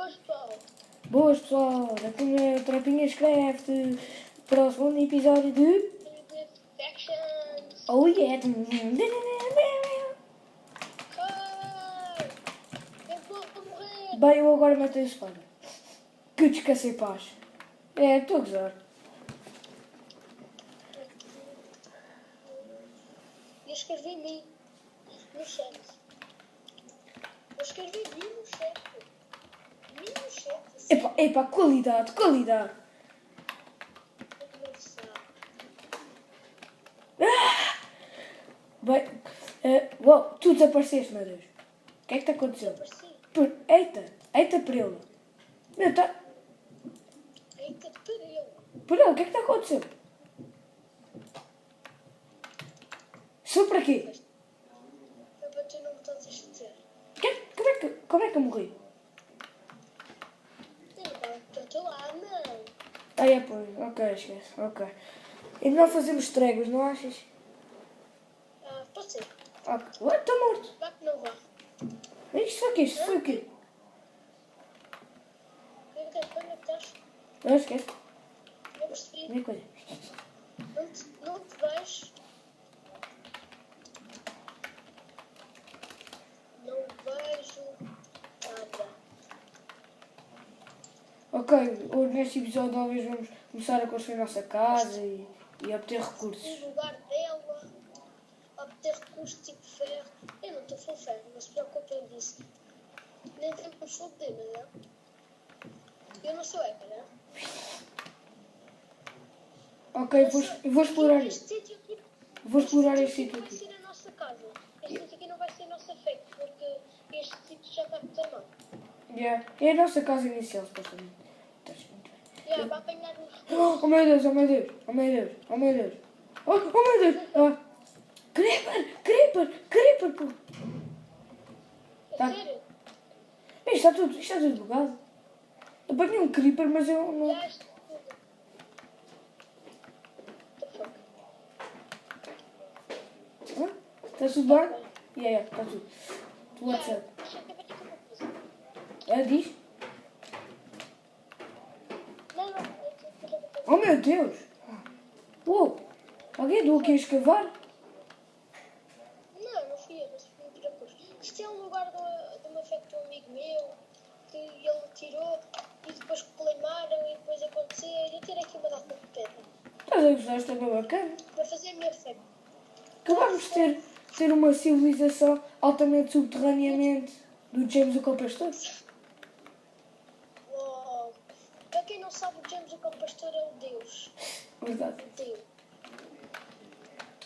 Boas, pessoal. Boas pessoal, aqui é o Trapinhas Craft para o segundo episódio de Factions. Oh yeah! Eu vou morrer. Bem, eu agora matei a espada. Que descansei paz. É, estou a gozar. Eu escrevi mim no chat. Eu escrevi mim no chat. Mim no chat. Epá, qualidade. Bem, uau, tu desapareceste, meu Deus. O que é que te aconteceu? Eita, Perela. Meu, tá... Eita, pariu. Perela, o que é que te aconteceu? Sou para quê? Eu bati no botão de esquecer. Como é que eu morri? Eu estou lá, não. Ah, é, pois. Ok, esquece. Ok. E nós fazemos tréguas, não achas? Pode ser. Ok. Ué, estou morto. Vá que não vá. Isto foi o quê? Isto foi o quê? Onde é que estás? Não, esquece. Não percebi. Minha coisa. Não te vais. Não vejo nada. Ok, hoje neste episódio talvez vamos começar a construir a nossa casa e obter recursos. No lugar dela, obter recursos tipo ferro. Eu não estou full ferro, não se preocupem disso. Nem temos full de, não é? Eu não sou hacker, não é? Ok, vou explorar este isto. sítio aqui. Vou explorar este Este sítio sítio não vai aqui. ser a nossa casa. Este sítio aqui não vai ser a nossa feito, porque este sítio já está muito mal. Yeah. É a nossa casa inicial, supostamente. Já, vai apanhar os Oh meu Deus, oh meu Deus, oh meu Deus, oh meu Deus. Oh meu Deus. Ah. Creeper, pô. Tá. sério? Isto está tudo bugado. Apanhei um creeper, mas eu não... Já este tudo. What the fuck? Hã? Está tudo bem? Yeah, está tudo. Tu WhatsApp. Deixa eu ver aqui uma coisa. Diz? Não. Oh meu Deus. Uou. Alguém andou aqui a escavar? Não fui eu, mas fui um percurso. Isto é um lugar de uma festa de um amigo meu, que ele tirou e depois claimaram e depois aconteceu. Eu tirei aqui uma data de pedra Estás a gostar, está bem bacana. para fazer a minha festa. Acabámos de ter uma civilização altamente subterraneamente do James o Compastor. Uau. Para quem não sabe, o James o Compastor é um deus. Verdade. Deus.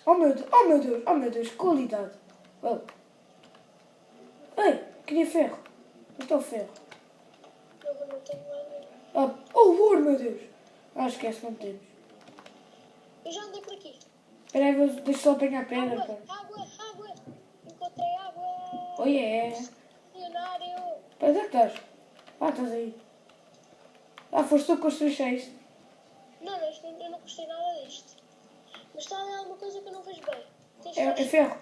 Oh meu Deus, qualidade. Oh. Ei, queria ferro. Onde está o ferro? Não tenho nada. Ouro, meu Deus. Esquece, não temos. Eu já andei por aqui. Espera aí, deixa só apanhar pedra. Água. Encontrei água. Oh yeah. Milionário. Onde é que estás? Estás aí. Foste tu que construíste isto. Não, eu não gostei nada disto. Mas está ali alguma coisa que eu não vejo bem. É ferro.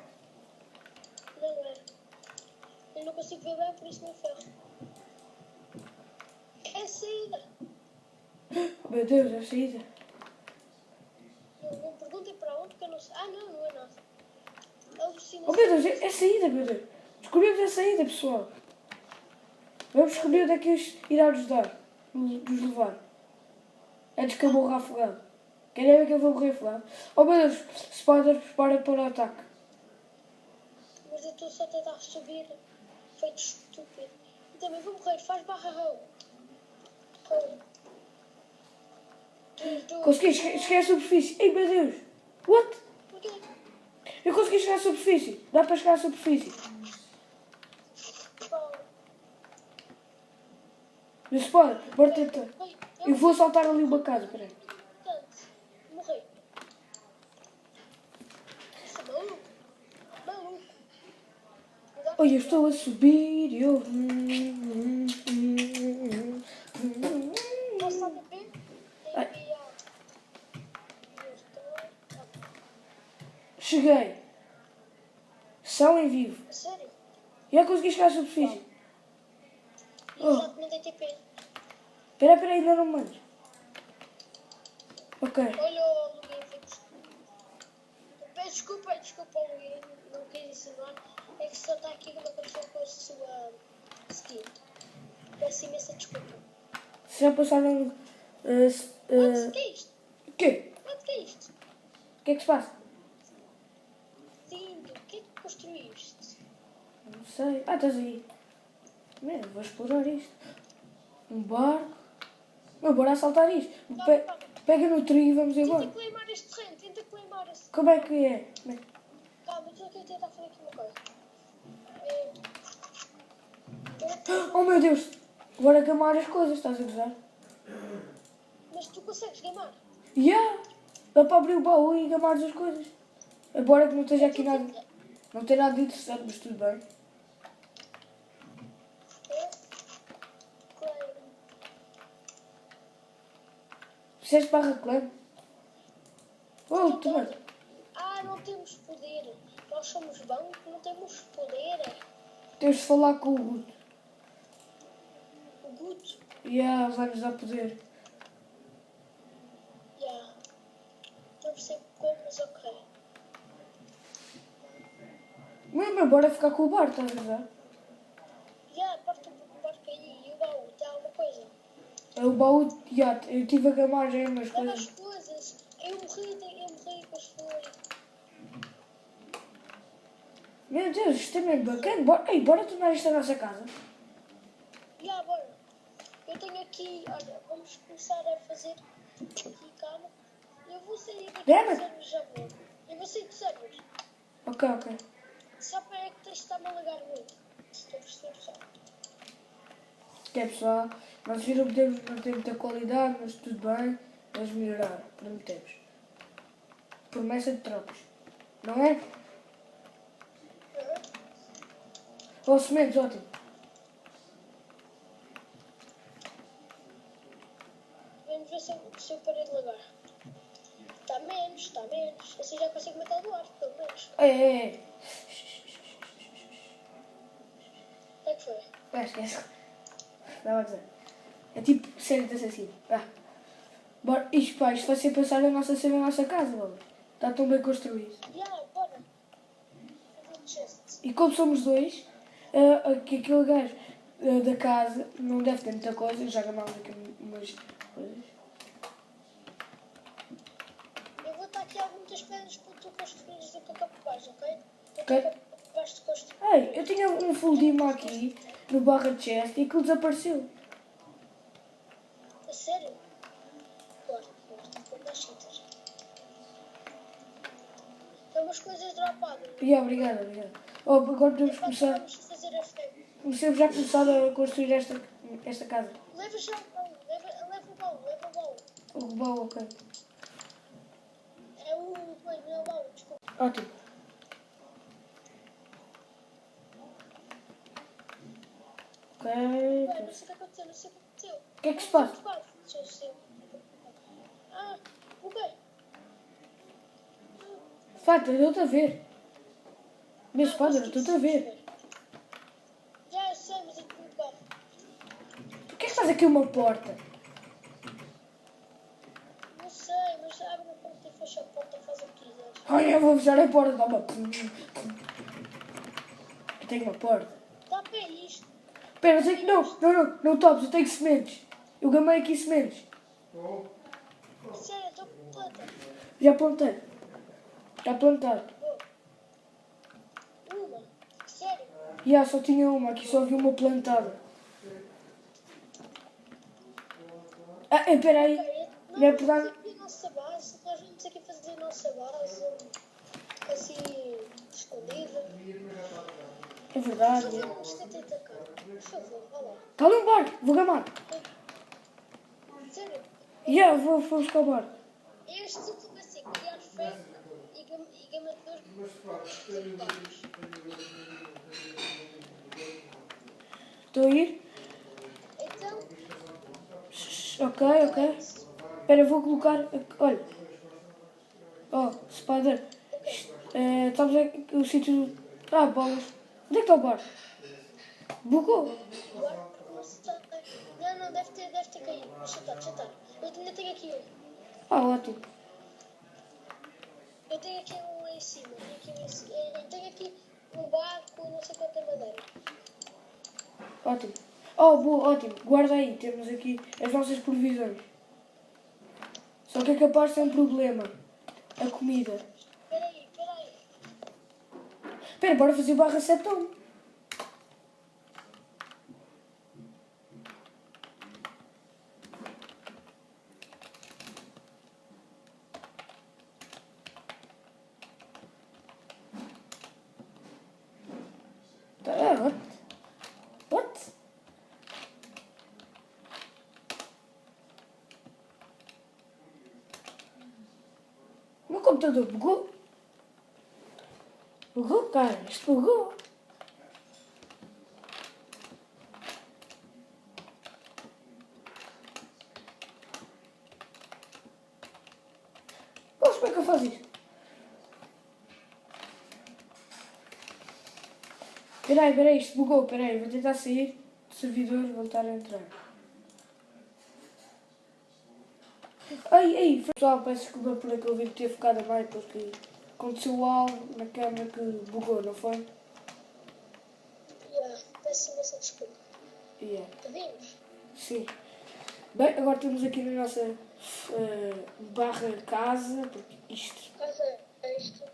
Não é. Eu não consigo ver bem, por isso não é ferro. É a saída. Oh, meu Deus, é a saída. Não perguntem para onde, que eu não sei. Não é nada. Alucinação. Oh meu Deus, é a saída, meu Deus. Descobrimos a saída, pessoal. Vamos descobrir onde é que eles irá nos dar. Nos levar. Antes que eu morra afogado. Querem ver que eu vou morrer afogado? Oh meu Deus, Spider, prepara para o ataque. Mas eu estou só a tentar subir. Feito estúpido. E também vou morrer. Faz barra home. Consegui, cheguei à superfície. Ei meu Deus. What? Porquê? Eu consegui chegar à superfície. Dá para chegar à superfície. Mas Spider, bora tentar. Eu vou saltar ali uma casa, peraí. Morri. Isso é maluco. Olha, eu estou a subir. Eu... Posso só beber? Cheguei. São em vivo. Sério? Já consegui chegar à superfície. E eu já te mandei TP. Espera, ainda não me mandes. Ok. Olha o Luguinho, peço desculpa Luguinho, não quis ensinar. É que só está aqui uma pessoa com a sua skin. Peço imensa desculpa. Se já passaram... O que é isto? O quê? O que é isto? O que é que se passa? Lindo, o que é que construíste? Não sei. Ah, estás aí. Vou explorar isto. Um barco. Bora assaltar isto. Pega no trio e vamos embora. Tenta queimar este terreno, tenta queimar este. Como é que é? Calma, estou aqui a tentar fazer aqui uma coisa. Oh meu Deus! Bora queimar as coisas, estás a gozar? Mas tu consegues queimar? Yeah! Dá para abrir o baú e queimar as coisas. Embora que não esteja aqui nada. Não tem nada de interessante, mas tudo bem. Fizeste barra clã? Oh, tu mano. Não temos poder. Nós somos banco, não temos poder. Tens de falar com o Guto. O Guto? Yeah, vai-nos dar poder. Yeah. Não percebo como, mas ok. Mas bora ficar com o bar, estás a gozar? Yeah, parte do barco aí e o baú, tem alguma coisa? O baú, yeah, eu tive a queimar já umas Leva coisas. as coisas. Eu morri, depois foi. Meu Deus, isto é mesmo bacana. Bora tornar isto a nossa casa. Yeah, bora. Eu tenho aqui, olha, vamos começar a fazer aqui, calma. Eu vou sair daqui do server já vou. Eu vou sair do server. Ok. Só para é que tens de estar-me a alagar muito. Estou a perceber já. Que é pessoal, nós viram que não ter muita qualidade, mas tudo bem. Vamos melhorar, prometemos. Promessa de trocas. Não é? Oh, sementes, ótimo. Vamos ver se eu parei de lagar. Está menos. Assim já consigo matar do ar, pelo menos. É. O que é que foi? Esquece. Estava a dizer. É tipo série de assassino. Bora, isto vai ser pensar na nossa cena, na nossa casa, mano. Está tão bem construído. Bora. Fazer um chest. E como somos dois, que aquele gajo da casa não deve ter muita coisa, já gamámos aqui umas coisas. Eu vou estar aqui a muitas pedras para tu construires o que é capaz, ok? Ok. Capaz de construir. Ei, eu tinha um full dima aqui no barra de chest e aquilo desapareceu. A sério? Bora, vou dar cheater. Tem umas coisas dropadas. Obrigado. Oh, agora podemos começar. Vamos fazer a fé. Comecemos já a começar a construir esta casa. Leva já o baú, leva o baú. O baú, ok. É o coisa, não é o baú, desculpa. Ótimo. Ok. Ué, não sei o que aconteceu. O que é que se passa? O quê? Fata, eu estou a ver. Meu espada, eu estou a ver. Já sei, mas é que não corre. Por que faz aqui uma porta? Não sei, mas abre a porta e fecha a porta, faz o que quiseres. Olha, eu vou fechar a porta. Toma. Eu tenho uma porta. Dá para isto. Espera, sei que não topes, eu tenho sementes. Eu gamei aqui sementes. Sério, estou completa. Já plantei. Está plantado. Uma? Sério? Só tinha uma, aqui só havia uma plantada. Espera aí. Não, Não é vamos verdade? aqui a nossa base. Nós vamos aqui fazer a nossa base. Assim, escondida. É verdade. Por favor, não se tente atacar. Por favor, vá lá. Está ali um barco, vou gamar. Sério? Vou buscar o barco. Este tipo assim, criar fé e gamador de barcos. Estou a ir. Então, Ok. Espera, eu vou colocar... Olha. Oh, Spider. Estamos aqui o sítio... bolas. Onde é que está o barco? Bugou. o Não sei. Não, deve ter caído. Deixa estar. Eu ainda tenho aqui um. Ah, ótimo. Eu tenho aqui um em cima. Eu tenho aqui um barco, não sei quanta madeira. Ótimo. Oh, boa, ótimo. Guarda aí, temos aqui as nossas provisões. Só que é capaz de ter um problema. A comida. Espera aí. Espera, bora fazer barra setão. What? O meu computador bugou. Bugou, cara. Isto bugou. Poxa, como é que eu faço isto? Espera aí, isto bugou. Espera aí, vou tentar sair do servidor e voltar a entrar. Ei, pessoal, peço desculpa por aquele vídeo ter ficado a meio, porque aconteceu algo na câmera que bugou, não foi? Peço imensa desculpa. Yeah. Pedimos? Sim. Bem, agora estamos aqui na nossa barra casa, porque isto... Casa extra.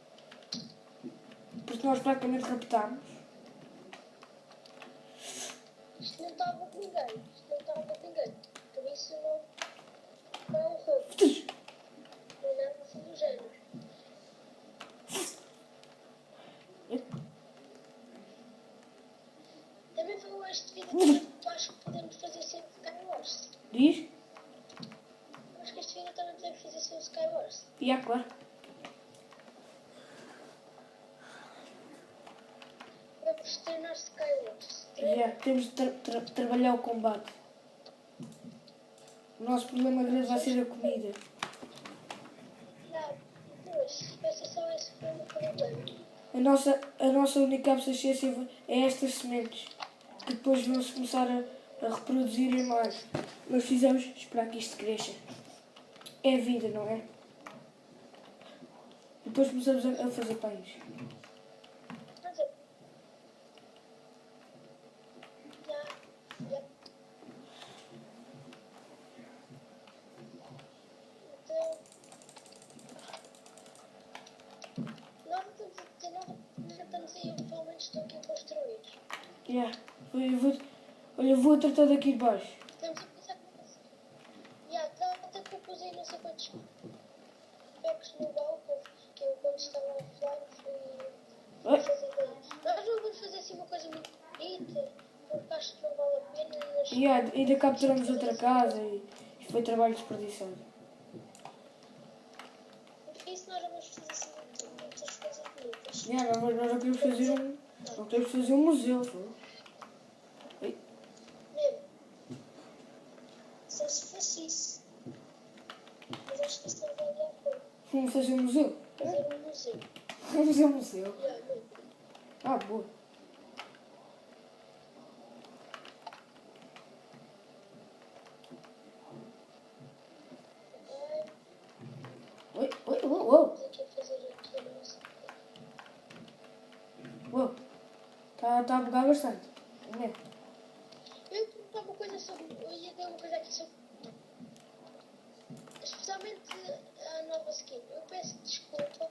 Porque nós praticamente raptámos. Isto não estava com ninguém. Por isso não é um roubo. Não é nada assim do género. Também foi este vídeo que acho que podemos fazer sem Skywars. Diz? Acho que este vídeo também podemos fazer sem Skywars. Claro. Vamos treinar Skywars. Temos de trabalhar o combate. O nosso problema grande vai ser a comida. Pois, vai ser só esse foi o problema. A nossa única absistência é estas sementes, que depois vão-se começar a reproduzir mais. Mas precisamos esperar que isto cresça. É a vida, não é? Depois começamos a fazer pães. Mas é. Já. Então. Nós não estamos a ter nada. Já estamos aí, pelo menos estou aqui a construir. Eu vou tratar daqui de baixo. Estamos a pensar como assim. Até que eu pusei não sei quantos packs no balcão, que eu quando estava offline fui fazer daí. Nós não vamos fazer assim uma coisa muito bonita, porque acho que não vale a pena. Ainda capturamos outra casa e isto foi trabalho desperdiçado. Por isso nós não vamos fazer assim muitas coisas bonitas. Nós não queremos fazer um museu. Mesmo. Só se fosse isso. Mas acho que isso não vai dar a pena. Vamos fazer um museu? Fazer um museu. Vamos fazer um museu. Mesmo. Ah, boa. Uou. Vamos aqui fazer aqui a nossa. Uou. Está a bugar bastante. É mesmo. Eu ia perguntar uma coisa sobre. Eu ia dizer uma coisa aqui sobre. Especialmente a nova skin. Eu peço desculpa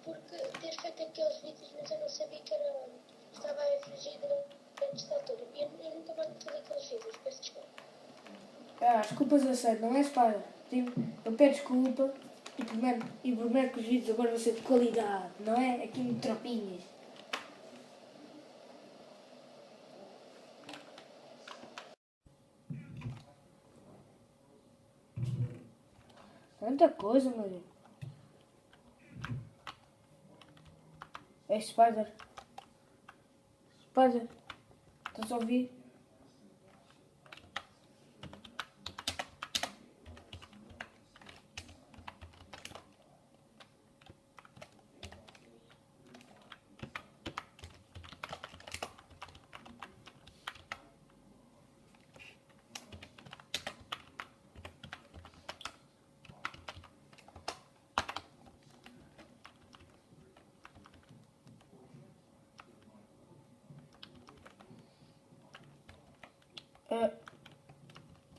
porque ter feito aqueles vídeos, mas eu não sabia que era. Estava a infringir durante esta altura. E eu nunca mais vou fazer aqueles vídeos. Peço desculpa. As culpas aceitam, não é espada. Eu peço desculpa e prometo que os vídeos agora vão ser de qualidade, não é? Aqui no Tropinhas. Tanta coisa, Maria. É Spider. Spider. Estás a ouvir?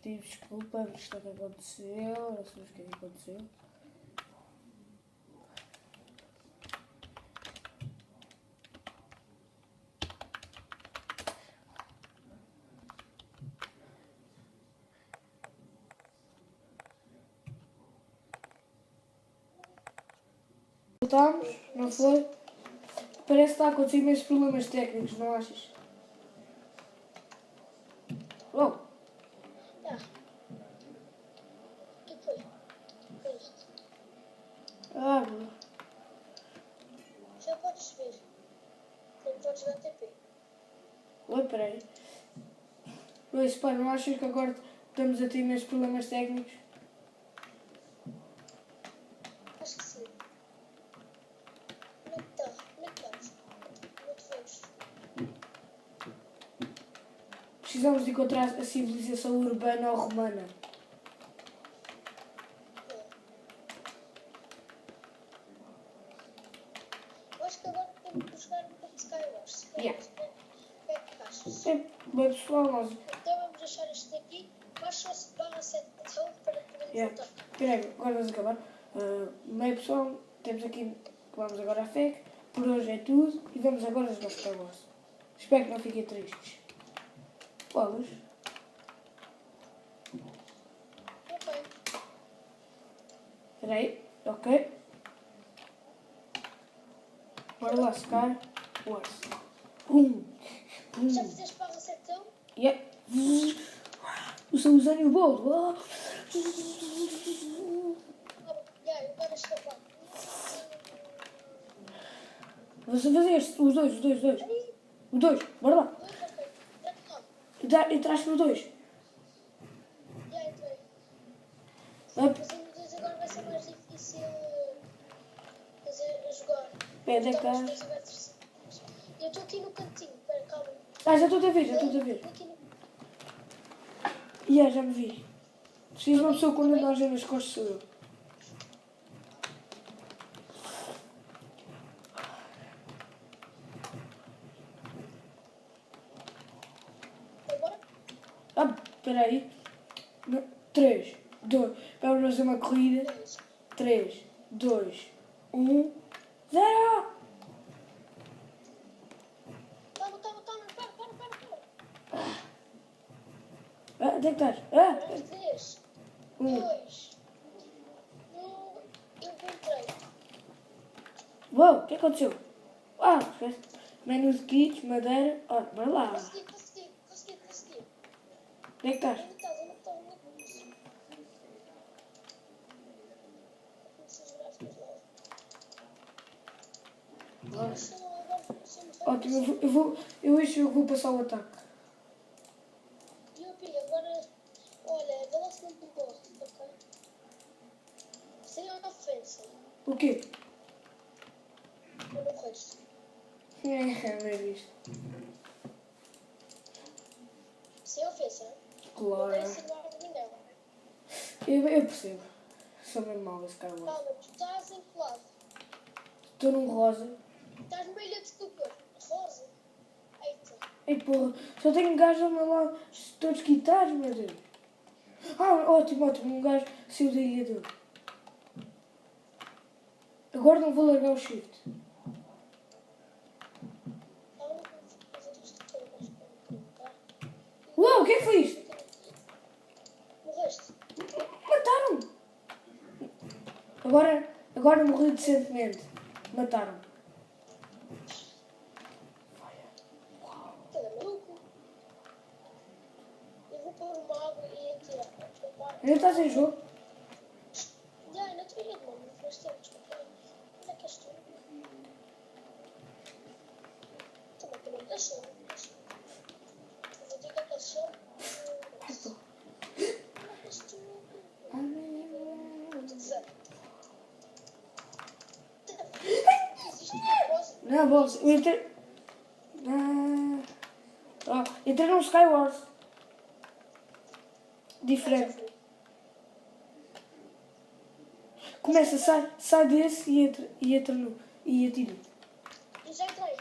Pedimos desculpa por isto que aconteceu, não sabemos o que é que aconteceu. Voltámos, não foi? Parece que está a acontecer imensos problemas técnicos, não achas? Oh, Ah. O que foi? O que é isto? água. Já podes ver. Não podes dar TP. Oi, peraí. Luís, pá, não achas que agora estamos a ter imensos problemas técnicos? Acho que sim. Como é que está? Como é que estamos? Como é que vamos? Precisamos de encontrar a civilização urbana ou romana. Eu acho que agora podemos jogar um pouco de Skywars. Yeah. O que é que achas? Bem, pessoal, nós... Então vamos deixar este daqui. Baixa o barra 7 de health para podermos Yeah. voltar. Espera aí, agora vamos acabar. Bem, pessoal, temos aqui... Vamos agora à FEC. Por hoje é tudo. E vamos agora jogar Star Wars. Espero que não fiquem tristes. Vamos. Ok. Espera aí. Ok. Bora lá, Star Wars. Já fizeste barra 7 de health? Yeah. O seu Usain e o Bolt. Já, agora escapar. Vamos fazer este, os dois. O dois, bora lá. Ok. Já não. Entraste no dois. Já entrei. Up. Mas em dois agora vai ser mais difícil fazer a jogar. Pede Então, cá. os dois versus- Eu estou aqui no cantinho. Espera, calma. Já estou a ver. Aqui no... Já me vi. Preciso de uma pessoa com bandagem nas costas, sou eu. Agora? Espera aí. 3, 2, vamos fazer uma corrida. 3, 2, 1, 0! Calma. Para. Onde é que estás? 3, 1. 2, 1. Eu entrei. Uou, o que aconteceu? Esquece. Menu de kits, madeira. Bora lá. Consegui. Onde é que estás? Onde estás? Onde estás? Comecei a jogar as coisas lá. Ótimo, eu vou passar o ataque. E o Pi, agora, olha, vê lá se não te morre, ok? Sem ofensa, O quê? eu não resto. Bem visto. Sem ofensa, não Claro. quero insinuar ninguém. Eu percebo. Sou mesmo mau esse cara. Calma, tu estás em que lado? Estou num rosa. Estás numa ilha de estupor. Rosa? Eita. Ei porra, só tenho um gajo ao meu lado. Todos quitados, meu Deus. Ótimo. Um gajo saiu da ilha dele. Agora não vou largar o shift. Calma, vou fazer isto tudo mais para um bocadinho, tá? Uau, o que é que foi isto? Morreste? Mataram-me. Agora morri decentemente. Mataram-me. Cada maluco. Eu vou pôr uma água e atirar. Ainda estás em jogo? Já, não te vi, mano. Faz tempo, desculpa. Onde é que és tu? Também que não deixou. Eu vou ter que deixar. Onde é que és tu? Vou-te dizer. Existe propósito. Não, vamos. Eu entrei. Entrei num Skywars. Diferente. Começa, sai desse e entra no. E atira. E já entrei.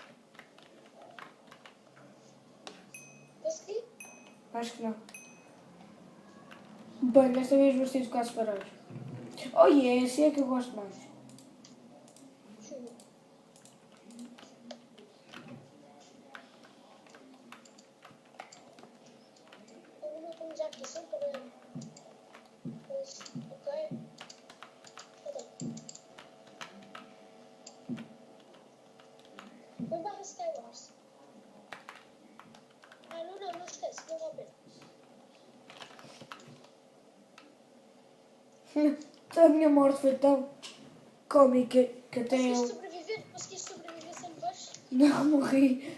Consegui? Acho que não. Bem, desta vez vou ter de ficar separados. Oh yeah, esse é que eu gosto mais. Sim. Eu não como já aqui sem problema. Pois, ok. Então. Põe barra Skywars. Ah, não esquece, não vale a pena. A minha morte foi tão cómica que até eu... Conseguiste sobreviver sem voz? Não, morri.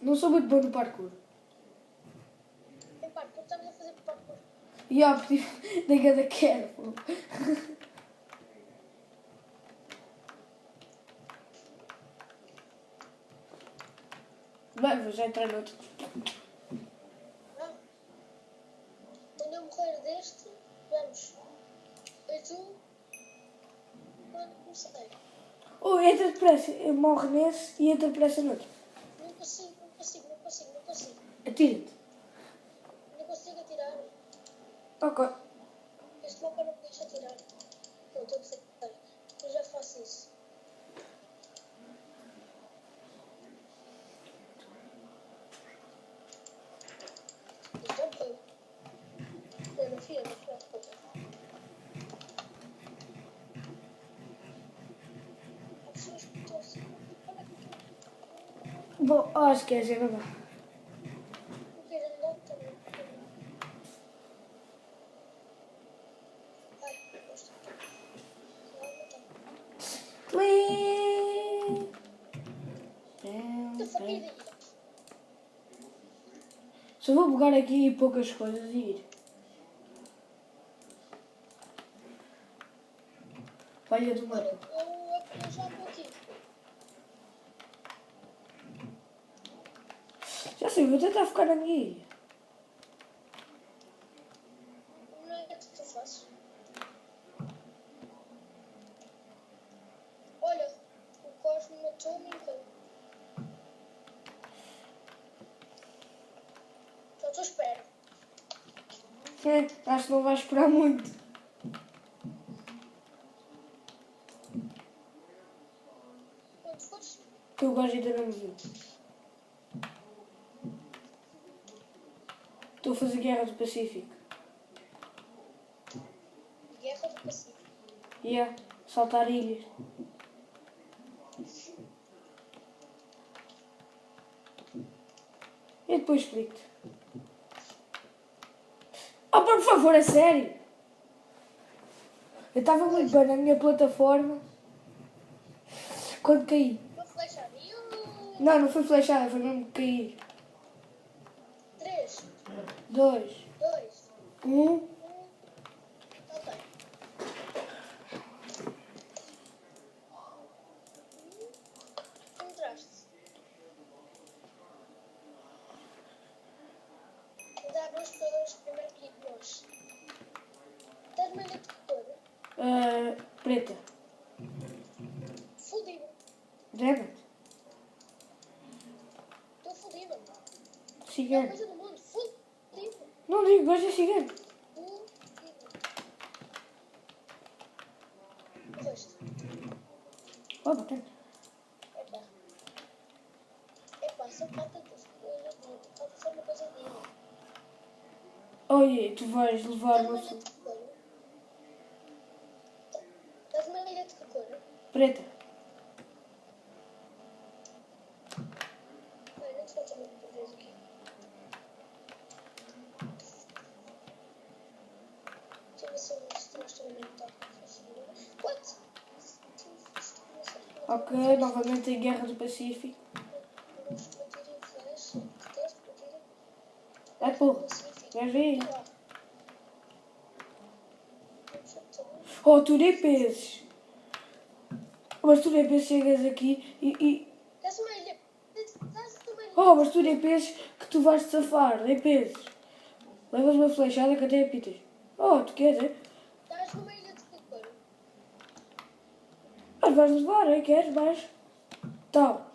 Não sou muito bom no parkour. Em parkour, estamos a fazer parkour. E a porque da cada careful. Bem, vou já entrar no outro. Não. Quando eu morrer deste, vamos. E tu? Quando comecei. Ou entra depressa, eu morro nesse e entra depressa no outro. Não consigo. Atira-te. Não consigo atirar. Ok. Este mapa não me deixa atirar. Não, estou a dizer. Eu já faço isso. Isto é um pouco. Eu não fui a pouco. Há pessoas que estão assim. Olha aqui. Bom, esquece, é verdade. Não quero andar também. Ai, gosto. Que família. Só vou pegar aqui poucas coisas e ir. Falha do Olha, mapa. eu já estou aqui. Já sei, vou tentar ficar na minha ilha. Não é que eu faço. Olha, o Cosmo matou-me enquanto. Só estou à espera. Acho que não vai esperar muito. Quando fores, Que eu gosto ainda não me viu. Estou a fazer Guerra do Pacífico. Guerra do Pacífico. Saltar ilhas. Eu depois explico-te. Por favor, a sério. Eu estava muito bem na minha plataforma quando caí. Uma flecha. Não foi flechada, foi mesmo cair. 3, 2, 2, 1. ok. Entraste. Dá duas pessoas primeiro que nós. Estás meio de que cor? Preta. Fudido. Dragon. Estou fudido. Não Cigano. coisa do mundo. Fudido. Não digo, gosto de cigano. Fudido. Morreste. Oh, bacana. Epá, só falta tantas coisas. Falta só uma coisa dele. Olha, tu vais levar Estás uma uma ilha de que cor? Estás uma ilha de que cor? preta. Olha, não te falta muito por vez aqui. Deixa eu ver se eu mostro também está. What? Ok, novamente em Guerra do Pacífico. Ai, porra. Vais ver. Oh, tu nem penses. Mas tu nem penses, chegas aqui e... Estás uma ilha. Oh, mas tu nem penses que tu vais te safar. Nem penses. Levas uma flechada que até apitas. Oh, tu queres, é? Estás numa ilha de que cor? Mas vais levar, é? Queres? Vais. Tal.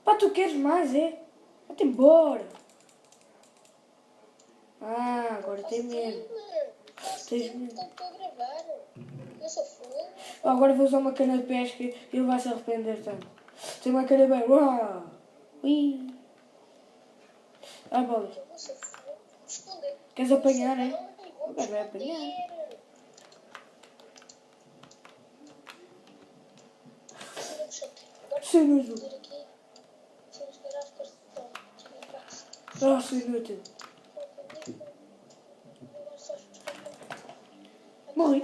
Pá, tu queres mais, é? Vai-te embora. Ah, agora tem medo. Faço Tens tempo, medo. estou a gravar. Eu sou fogo. Agora vou usar uma cana de pesca e ele vai se arrepender tanto. Tem uma cana bem. Uau! Ui! Ah, bolas. Eu sou fogo. Esconder. Queres apanhar, é? Não, O gajo vai apanhar. Sou inútil. Ah, sou inútil. Morri.